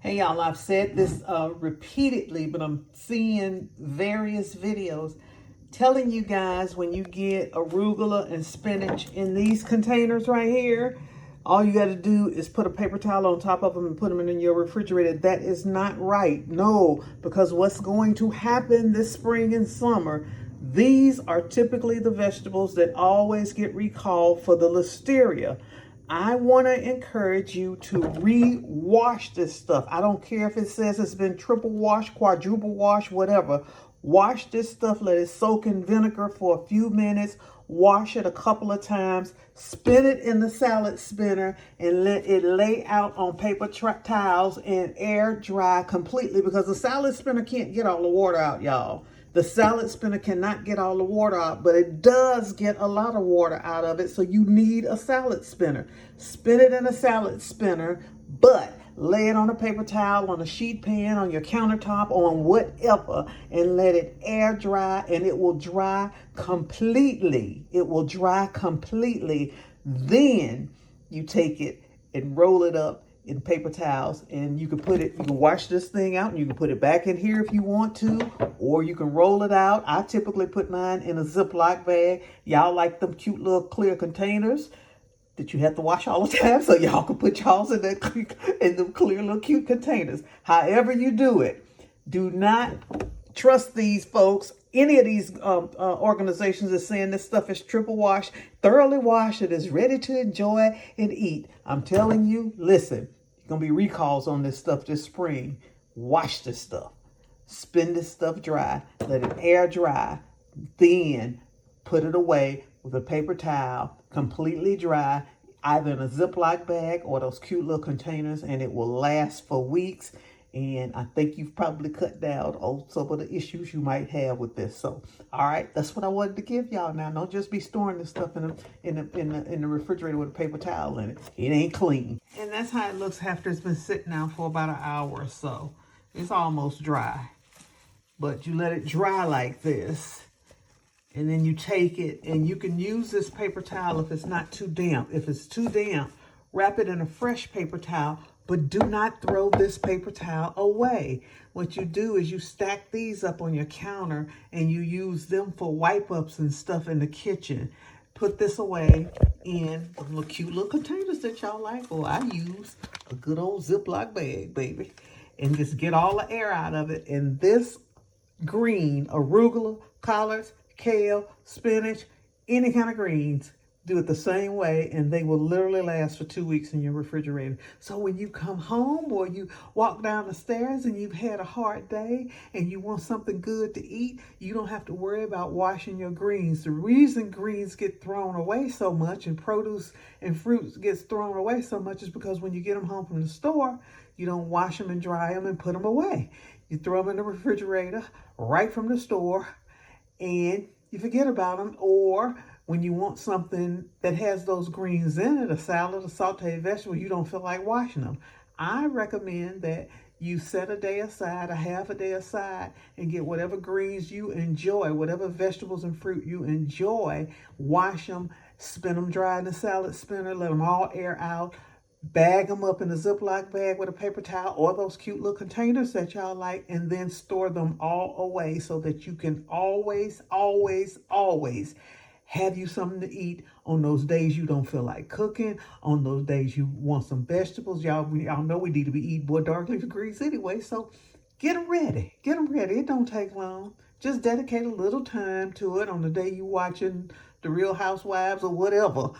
Hey y'all, I've said this repeatedly, but I'm seeing various videos telling you guys when you get arugula and spinach in these containers right here, all you got to do is put a paper towel on top of them and put them in your refrigerator. That is not right. No, because what's going to happen this spring and summer, these are typically the vegetables that always get recalled for the listeria. I want to encourage you to re-wash this stuff. I don't care if it says it's been triple wash, quadruple wash, whatever. Wash this stuff, let it soak in vinegar for a few minutes, wash it a couple of times, spin it in the salad spinner, and let it lay out on paper towels and air dry completely, because the salad spinner can't get all the water out, y'all. The salad spinner cannot get all the water out, but it does get a lot of water out of it, so you need a salad spinner. Spin it in a salad spinner, but lay it on a paper towel, on a sheet pan, on your countertop, on whatever, and let it air dry, and it will dry completely. It will dry completely. Then you take it and roll it up in paper towels, and you can wash this thing out, and you can put it back in here if you want to, or you can roll it out. I typically put mine in a Ziploc bag. Y'all like them cute little clear containers that you have to wash all the time, so y'all can put y'all's in them clear little cute containers. However you do it, do not trust these folks. Any of these organizations are saying this stuff is triple washed, thoroughly washed, it is ready to enjoy and eat. I'm telling you, listen, going to be recalls on this stuff this spring. Wash this stuff. Spin this stuff dry. Let it air dry. Then put it away with a paper towel, completely dry, either in a Ziploc bag or those cute little containers, and it will last for weeks. And I think you've probably cut down on some of the issues you might have with this. So, all right, that's what I wanted to give y'all. Now, don't just be storing this stuff in the refrigerator with a paper towel in it. It ain't clean. And that's how it looks after it's been sitting out for about an hour or so. It's almost dry, but you let it dry like this, and then you take it, and you can use this paper towel if it's not too damp. If it's too damp, wrap it in a fresh paper towel. But do not throw this paper towel away. What you do is you stack these up on your counter, and you use them for wipe-ups and stuff in the kitchen. Put this away in the little cute little containers that y'all like. Or I use a good old Ziploc bag, baby. And just get all the air out of it. And this green, arugula, collards, kale, spinach, any kind of greens, do it the same way, and they will literally last for 2 weeks in your refrigerator. So when you come home or you walk down the stairs and you've had a hard day and you want something good to eat, you don't have to worry about washing your greens. The reason greens get thrown away so much and produce and fruits gets thrown away so much is because when you get them home from the store, you don't wash them and dry them and put them away. You throw them in the refrigerator right from the store, and you forget about them. Or when you want something that has those greens in it, a salad, a sauteed vegetable, you don't feel like washing them. I recommend that you set a day aside, a half a day aside, and get whatever greens you enjoy, whatever vegetables and fruit you enjoy, wash them, spin them dry in the salad spinner, let them all air out, bag them up in a Ziploc bag with a paper towel or those cute little containers that y'all like, and then store them all away so that you can always, always, always have you something to eat on those days you don't feel like cooking, on those days you want some vegetables. Y'all know we need to be eating more dark leafy greens anyway, so get them ready. Get them ready. It don't take long. Just dedicate a little time to it on the day you watching The Real Housewives or whatever.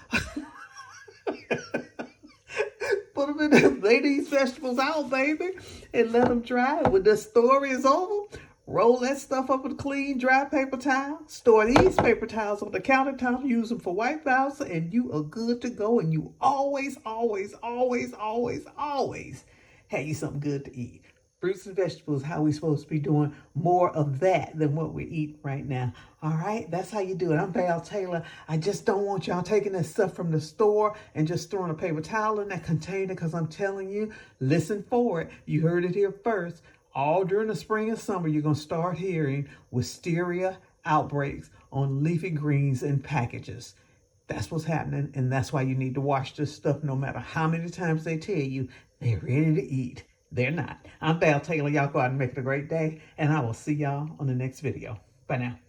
Put them in there, lay these vegetables out, baby, and let them dry. When the story is over, roll that stuff up in a clean, dry paper towel. Store these paper towels on the countertop. Use them for wipe outs, and you are good to go. And you always, always, always, always, always have you something good to eat. Fruits and vegetables, how we supposed to be doing more of that than what we eat right now. All right, that's how you do it. I'm Val Taylor. I just don't want y'all taking this stuff from the store and just throwing a paper towel in that container, because I'm telling you, listen for it. You heard it here first. All during the spring and summer, you're going to start hearing wisteria outbreaks on leafy greens and packages. That's what's happening, and that's why you need to wash this stuff no matter how many times they tell you they're ready to eat. They're not. I'm Val Taylor. Y'all go out and make it a great day, and I will see y'all on the next video. Bye now.